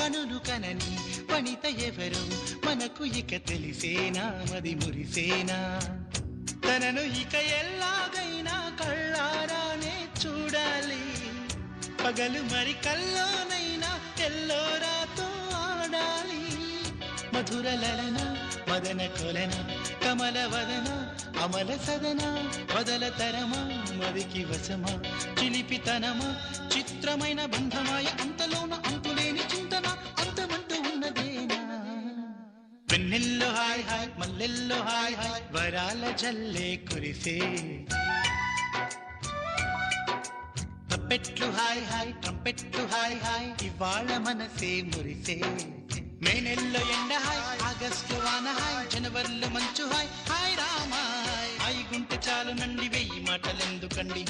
కనులు కనని వనిత ఎవరు మనకు ఇక తెలిసేనా మది మురిసేనా తనను ఇక ఎల్లాగైనా కళ్ళారానే చూడాలి పగలు మరి కల్లోనైనా ఎల్లోరాతో ఆడాలి మధుర లలన మదన కొలన కమల వదన అమల సదన వదల తరమా మదికి వశమా చిలిపితనమా చిత్రమైన బంధమాయ అంతలోన అంతులేని చింతన అంతమంటూ ఉన్నదేనా వెన్నెల్లో హాయ్ హాయ్ మల్లెల్లో హాయ్ హాయ్ వరాల జల్లే కురిసే తప్పెట్లు హాయ్ హాయ్ ట్రంపెట్లు హాయ్ హాయ్ ఇవాళ మనసే మురిసే మే నెలలో ఎండ హాయ్ ఆగస్టు వాన హాయ్ జనవరిలో మంచు హాయ్ హాయ్ రామాయ్ హాయ్ గుంటె చాలు నండి వెయ్యి మాటలెందుకండి